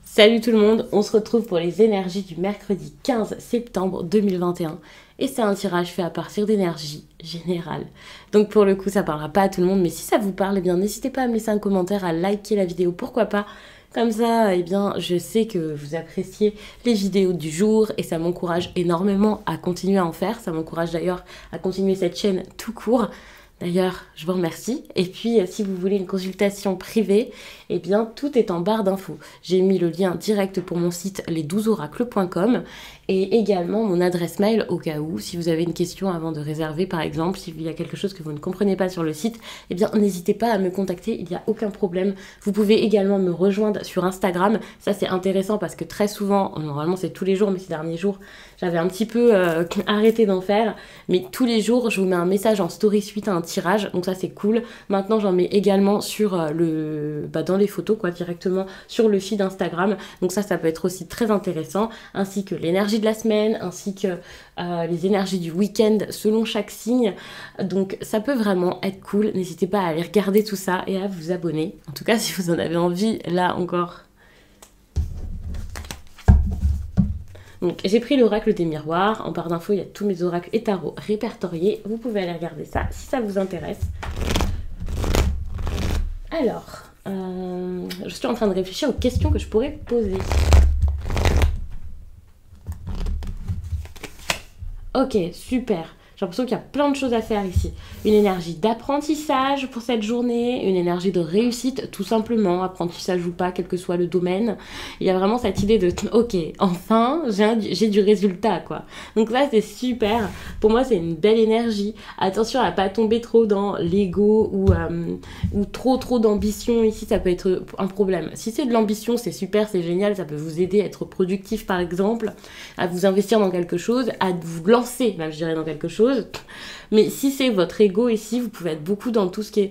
Salut tout le monde, on se retrouve pour les énergies du mercredi 15 septembre 2021 et c'est un tirage fait à partir d'énergie générale. Donc pour le coup ça parlera pas à tout le monde, mais si ça vous parle, eh bien n'hésitez pas à me laisser un commentaire, à liker la vidéo, pourquoi pas. Comme ça, eh bien, je sais que vous appréciez les vidéos du jour et ça m'encourage énormément à continuer à en faire. Ça m'encourage d'ailleurs à continuer cette chaîne tout court. D'ailleurs, je vous remercie. Et puis, si vous voulez une consultation privée, eh bien, tout est en barre d'infos. J'ai mis le lien direct pour mon site les12oracles.com et également mon adresse mail au cas où, si vous avez une question avant de réserver, par exemple, s'il y a quelque chose que vous ne comprenez pas sur le site, eh bien, n'hésitez pas à me contacter, il n'y a aucun problème. Vous pouvez également me rejoindre sur Instagram. Ça, c'est intéressant parce que très souvent, normalement, c'est tous les jours, mais ces derniers jours, j'avais un petit peu arrêté d'en faire. Mais tous les jours, je vous mets un message en story suite à un tirage, donc ça c'est cool. Maintenant j'en mets également sur dans les photos quoi, directement sur le feed Instagram, donc ça peut être aussi très intéressant, ainsi que l'énergie de la semaine, ainsi que les énergies du week-end selon chaque signe, donc ça peut vraiment être cool. N'hésitez pas à aller regarder tout ça et à vous abonner, en tout cas si vous en avez envie. Là encore, donc j'ai pris l'oracle des miroirs, en barre d'infos il y a tous mes oracles et tarots répertoriés, vous pouvez aller regarder ça si ça vous intéresse. Alors, je suis en train de réfléchir aux questions que je pourrais poser. Ok, super. J'ai l'impression qu'il y a plein de choses à faire ici. Une énergie d'apprentissage pour cette journée, une énergie de réussite, tout simplement, apprentissage ou pas, quel que soit le domaine. Il y a vraiment cette idée de, ok, enfin, j'ai du résultat, quoi. Donc ça, c'est super. Pour moi, c'est une belle énergie. Attention à ne pas tomber trop dans l'ego ou trop d'ambition. Ici, ça peut être un problème. Si c'est de l'ambition, c'est super, c'est génial. Ça peut vous aider à être productif, par exemple, à vous investir dans quelque chose, à vous lancer, même, je dirais, dans quelque chose. Mais si c'est votre ego ici, vous pouvez être beaucoup dans tout ce qui est,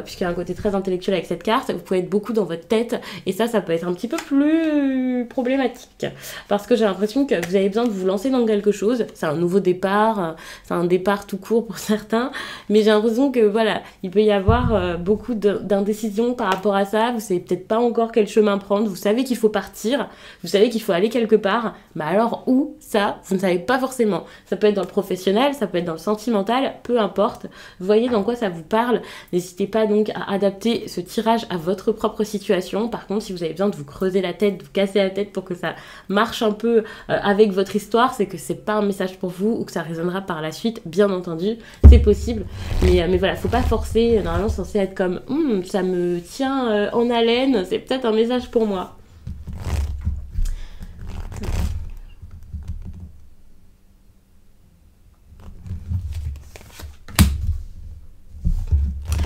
puisqu'il y a un côté très intellectuel avec cette carte, vous pouvez être beaucoup dans votre tête et ça peut être un petit peu plus problématique parce que j'ai l'impression que vous avez besoin de vous lancer dans quelque chose. C'est un nouveau départ, c'est un départ tout court pour certains, mais j'ai l'impression que voilà, il peut y avoir beaucoup d'indécision par rapport à ça. Vous savez peut-être pas encore quel chemin prendre, vous savez qu'il faut partir, vous savez qu'il faut aller quelque part, mais alors où ça, vous ne savez pas forcément. Ça peut être dans le professionnel, ça peut être dans le sentimental, peu importe, voyez dans quoi ça vous parle. N'hésitez pas donc à adapter ce tirage à votre propre situation. Par contre, si vous avez besoin de vous creuser la tête, de vous casser la tête pour que ça marche un peu avec votre histoire, c'est que c'est pas un message pour vous ou que ça résonnera par la suite, bien entendu, c'est possible. Mais voilà, faut pas forcer, normalement c'est censé être comme ça me tient en haleine, c'est peut-être un message pour moi.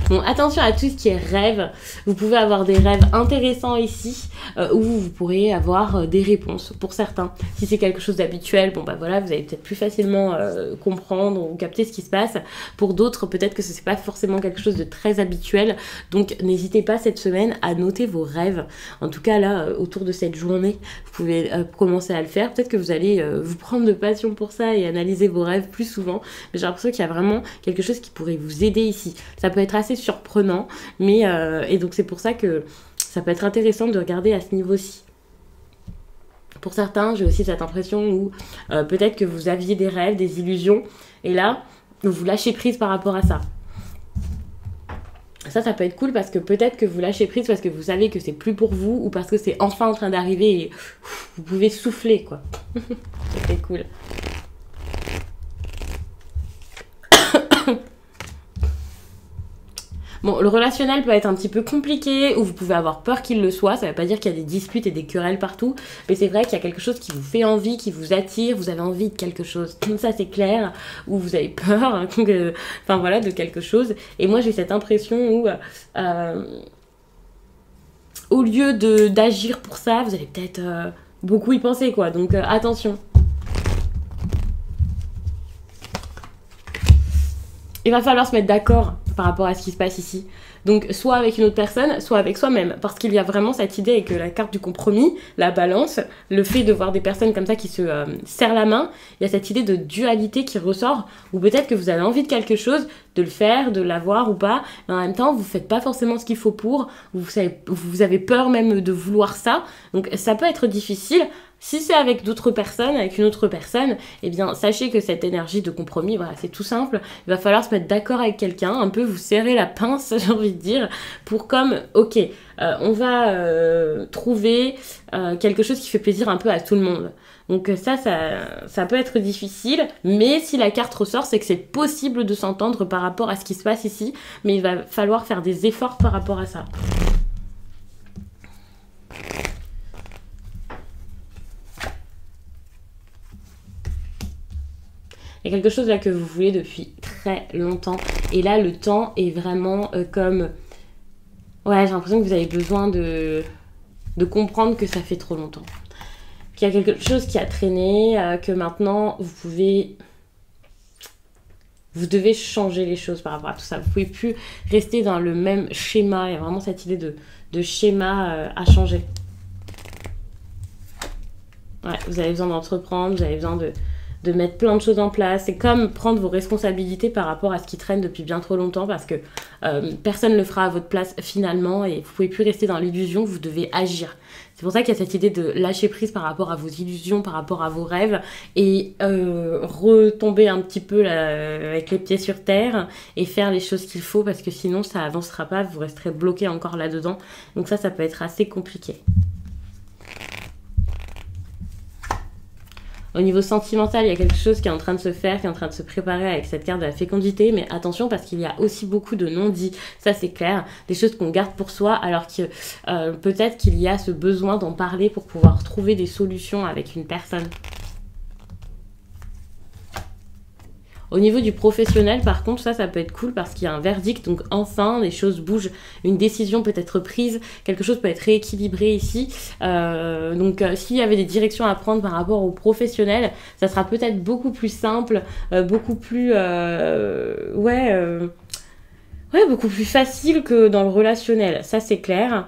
Bon, attention à tout ce qui est rêve. Vous pouvez avoir des rêves intéressants ici où vous pourrez avoir des réponses pour certains. Si c'est quelque chose d'habituel, bon bah voilà, vous allez peut-être plus facilement comprendre ou capter ce qui se passe. Pour d'autres, peut-être que ce n'est pas forcément quelque chose de très habituel. Donc n'hésitez pas cette semaine à noter vos rêves. En tout cas là, autour de cette journée, vous pouvez commencer à le faire. Peut-être que vous allez vous prendre de passion pour ça et analyser vos rêves plus souvent. Mais j'ai l'impression qu'il y a vraiment quelque chose qui pourrait vous aider ici. Ça peut être assez surprenant, mais et donc c'est pour ça que ça peut être intéressant de regarder à ce niveau-ci. Pour certains, j'ai aussi cette impression où peut-être que vous aviez des rêves, des illusions, et là, vous lâchez prise par rapport à ça. Ça peut être cool parce que peut-être que vous lâchez prise parce que vous savez que c'est plus pour vous ou parce que c'est enfin en train d'arriver et vous pouvez souffler, quoi. C'est cool. Bon, le relationnel peut être un petit peu compliqué, ou vous pouvez avoir peur qu'il le soit. Ça veut pas dire qu'il y a des disputes et des querelles partout, mais c'est vrai qu'il y a quelque chose qui vous fait envie, qui vous attire, vous avez envie de quelque chose. Comme ça, c'est clair, ou vous avez peur, enfin voilà, de quelque chose. Et moi, j'ai cette impression où, au lieu d'agir pour ça, vous allez peut-être beaucoup y penser, quoi. Donc, attention. Il va falloir se mettre d'accord par rapport à ce qui se passe ici. Donc soit avec une autre personne, soit avec soi-même. Parce qu'il y a vraiment cette idée avec la carte du compromis, la balance, le fait de voir des personnes comme ça qui se serrent la main, il y a cette idée de dualité qui ressort, ou peut-être que vous avez envie de quelque chose, de le faire, de l'avoir ou pas, mais en même temps vous faites pas forcément ce qu'il faut pour, vous avez peur même de vouloir ça, donc ça peut être difficile. Si c'est avec d'autres personnes, avec une autre personne, eh bien, sachez que cette énergie de compromis, voilà, c'est tout simple. Il va falloir se mettre d'accord avec quelqu'un, un peu vous serrer la pince, j'ai envie de dire, pour comme, ok, on va trouver quelque chose qui fait plaisir un peu à tout le monde. Donc ça peut être difficile, mais si la carte ressort, c'est que c'est possible de s'entendre par rapport à ce qui se passe ici, mais il va falloir faire des efforts par rapport à ça. Il y a quelque chose là que vous voulez depuis très longtemps. Et là, le temps est vraiment comme... Ouais, j'ai l'impression que vous avez besoin de comprendre que ça fait trop longtemps. Qu'il y a quelque chose qui a traîné, que maintenant, vous devez changer les choses par rapport à tout ça. Vous pouvez plus rester dans le même schéma. Il y a vraiment cette idée de schéma à changer. Ouais, vous avez besoin d'entreprendre, vous avez besoin de mettre plein de choses en place. C'est comme prendre vos responsabilités par rapport à ce qui traîne depuis bien trop longtemps parce que personne ne le fera à votre place finalement et vous pouvez plus rester dans l'illusion, vous devez agir. C'est pour ça qu'il y a cette idée de lâcher prise par rapport à vos illusions, par rapport à vos rêves et retomber un petit peu là, avec les pieds sur terre et faire les choses qu'il faut parce que sinon ça avancera pas, vous resterez bloqué encore là-dedans. Donc ça peut être assez compliqué. Au niveau sentimental, il y a quelque chose qui est en train de se faire, qui est en train de se préparer avec cette carte de la fécondité, mais attention parce qu'il y a aussi beaucoup de non-dits, ça c'est clair, des choses qu'on garde pour soi alors que peut-être qu'il y a ce besoin d'en parler pour pouvoir trouver des solutions avec une personne. Au niveau du professionnel, par contre, ça peut être cool parce qu'il y a un verdict, donc enfin, les choses bougent, une décision peut être prise, quelque chose peut être rééquilibré ici. Donc, s'il y avait des directions à prendre par rapport au professionnel, ça sera peut-être beaucoup plus simple, beaucoup plus... beaucoup plus facile que dans le relationnel, ça c'est clair.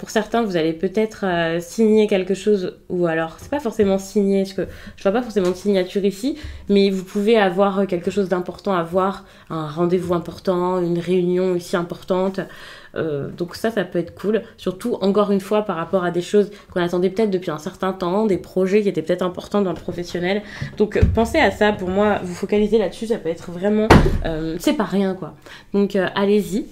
Pour certains, vous allez peut-être signer quelque chose, ou alors, c'est pas forcément signer, parce que je vois pas forcément de signature ici, mais vous pouvez avoir quelque chose d'important à voir, un rendez-vous important, une réunion aussi importante. Donc ça peut être cool, surtout encore une fois par rapport à des choses qu'on attendait peut-être depuis un certain temps, des projets qui étaient peut-être importants dans le professionnel. Donc pensez à ça, pour moi, vous focalisez là-dessus, ça peut être vraiment... c'est pas rien, quoi. Donc allez-y.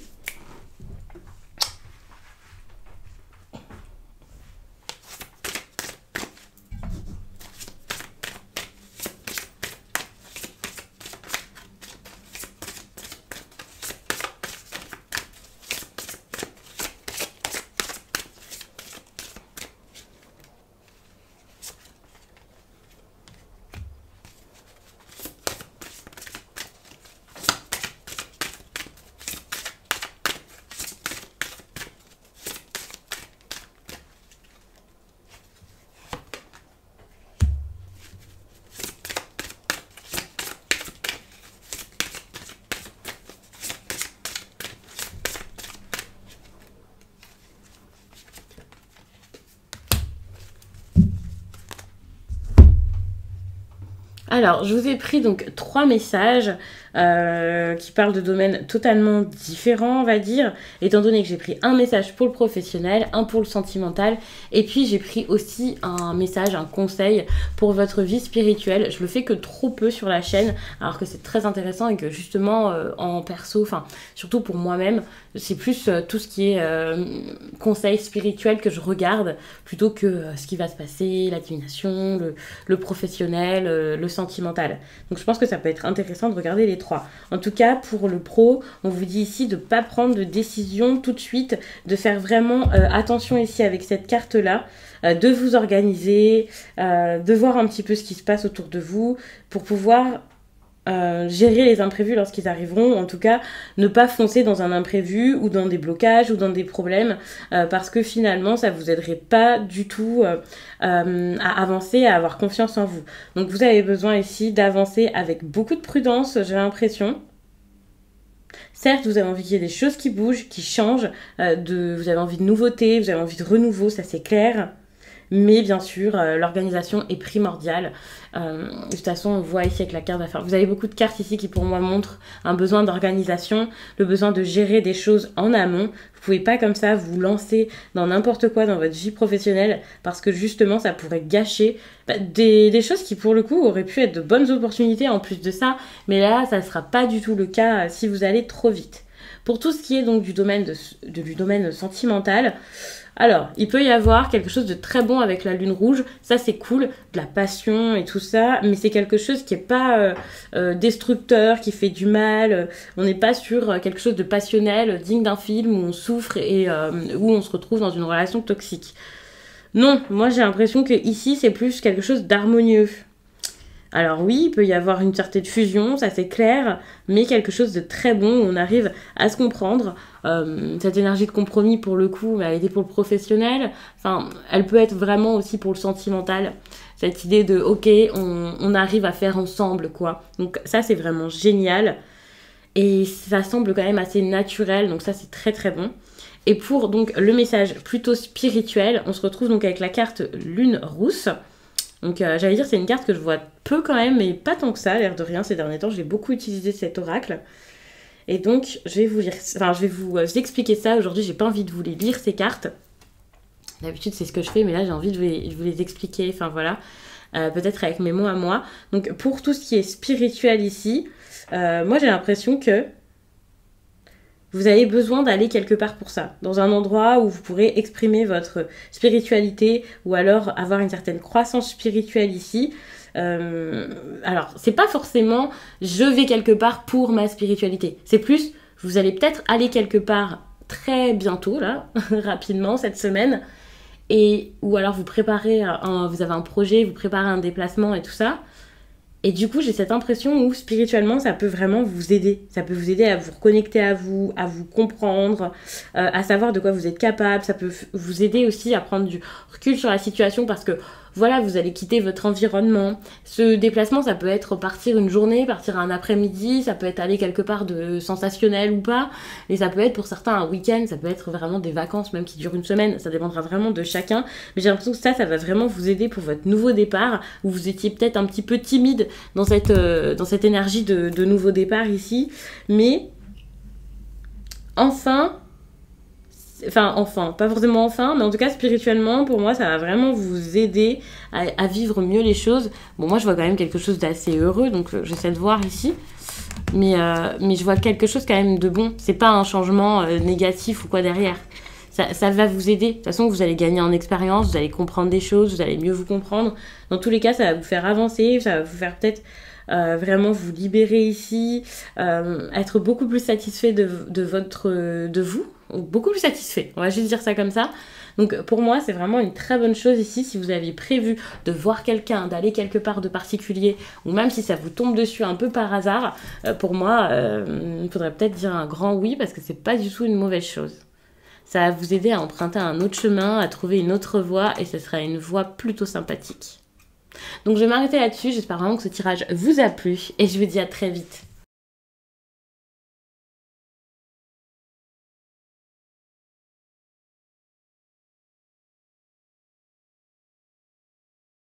Alors, je vous ai pris donc 3 messages qui parlent de domaines totalement différents, on va dire, étant donné que j'ai pris un message pour le professionnel, un pour le sentimental, et puis j'ai pris aussi un message, un conseil pour votre vie spirituelle. Je le fais que trop peu sur la chaîne, alors que c'est très intéressant et que justement en perso, enfin surtout pour moi-même, c'est plus tout ce qui est conseil spirituel que je regarde, plutôt que ce qui va se passer, la divination, le professionnel, le sentimental. Donc je pense que ça peut être intéressant de regarder les 3. En tout cas, pour le pro, on vous dit ici de ne pas prendre de décision tout de suite, de faire vraiment attention ici avec cette carte-là, de vous organiser, de voir un petit peu ce qui se passe autour de vous pour pouvoir gérer les imprévus lorsqu'ils arriveront. En tout cas, ne pas foncer dans un imprévu ou dans des blocages ou dans des problèmes parce que finalement, ça vous aiderait pas du tout à avancer, à avoir confiance en vous. Donc, vous avez besoin ici d'avancer avec beaucoup de prudence, j'ai l'impression. Certes, vous avez envie qu'il y ait des choses qui bougent, qui changent, vous avez envie de nouveautés, vous avez envie de renouveau, ça c'est clair. Mais bien sûr, l'organisation est primordiale. De toute façon, on voit ici avec la carte d'affaires. Vous avez beaucoup de cartes ici qui pour moi montrent un besoin d'organisation, le besoin de gérer des choses en amont. Vous pouvez pas comme ça vous lancer dans n'importe quoi dans votre vie professionnelle parce que justement ça pourrait gâcher des choses qui pour le coup auraient pu être de bonnes opportunités en plus de ça. Mais là, ça ne sera pas du tout le cas si vous allez trop vite. Pour tout ce qui est donc du domaine, du domaine sentimental, alors, il peut y avoir quelque chose de très bon avec la lune rouge, ça c'est cool, de la passion et tout ça, mais c'est quelque chose qui n'est pas destructeur, qui fait du mal, on n'est pas sur quelque chose de passionnel, digne d'un film où on souffre et où on se retrouve dans une relation toxique. Non, moi j'ai l'impression que ici c'est plus quelque chose d'harmonieux. Alors oui, il peut y avoir une certaine fusion, ça c'est clair, mais quelque chose de très bon où on arrive à se comprendre. Cette énergie de compromis pour le coup, elle était pour le professionnel, enfin, elle peut être vraiment aussi pour le sentimental. Cette idée de ok, on arrive à faire ensemble quoi. Donc ça c'est vraiment génial et ça semble quand même assez naturel, donc ça c'est très très bon. Et pour donc le message plutôt spirituel, on se retrouve donc avec la carte Lune Rousse. Donc j'allais dire c'est une carte que je vois peu quand même, mais pas tant que ça, l'air de rien ces derniers temps. J'ai beaucoup utilisé cet oracle. Et donc je vais vous expliquer ça. Aujourd'hui j'ai pas envie de vous les lire ces cartes. D'habitude c'est ce que je fais, mais là j'ai envie de vous les expliquer. Enfin voilà, peut-être avec mes mots à moi. Donc pour tout ce qui est spirituel ici, moi j'ai l'impression que vous avez besoin d'aller quelque part pour ça, dans un endroit où vous pourrez exprimer votre spiritualité ou alors avoir une certaine croissance spirituelle ici. Alors, c'est pas forcément je vais quelque part pour ma spiritualité. C'est plus, vous allez peut-être aller quelque part très bientôt, là, rapidement, cette semaine, ou alors vous avez un projet, vous préparez un déplacement et tout ça. Et du coup, j'ai cette impression où spirituellement, ça peut vraiment vous aider. Ça peut vous aider à vous reconnecter à vous comprendre, à savoir de quoi vous êtes capable. Ça peut vous aider aussi à prendre du recul sur la situation parce que voilà, vous allez quitter votre environnement. Ce déplacement, ça peut être partir une journée, partir un après-midi, ça peut être aller quelque part de sensationnel ou pas. Et ça peut être pour certains un week-end, ça peut être vraiment des vacances même qui durent une semaine. Ça dépendra vraiment de chacun. Mais j'ai l'impression que ça va vraiment vous aider pour votre nouveau départ où vous étiez peut-être un petit peu timide dans cette énergie de nouveau départ ici. Mais enfin, pas forcément enfin, mais en tout cas spirituellement, pour moi, ça va vraiment vous aider à vivre mieux les choses. Bon, moi, je vois quand même quelque chose d'assez heureux, donc j'essaie de voir ici. Mais je vois quelque chose quand même de bon. C'est pas un changement négatif ou quoi derrière. Ça va vous aider. De toute façon, vous allez gagner en expérience, vous allez comprendre des choses, vous allez mieux vous comprendre. Dans tous les cas, ça va vous faire avancer, ça va vous faire peut-être vraiment vous libérer ici, être beaucoup plus satisfait de vous, beaucoup plus satisfait, on va juste dire ça comme ça. Donc pour moi c'est vraiment une très bonne chose ici si vous aviez prévu de voir quelqu'un, d'aller quelque part de particulier, ou même si ça vous tombe dessus un peu par hasard, pour moi il faudrait peut-être dire un grand oui parce que c'est pas du tout une mauvaise chose. Ça va vous aider à emprunter un autre chemin, à trouver une autre voie et ce sera une voie plutôt sympathique. Donc je vais m'arrêter là-dessus, j'espère vraiment que ce tirage vous a plu et je vous dis à très vite.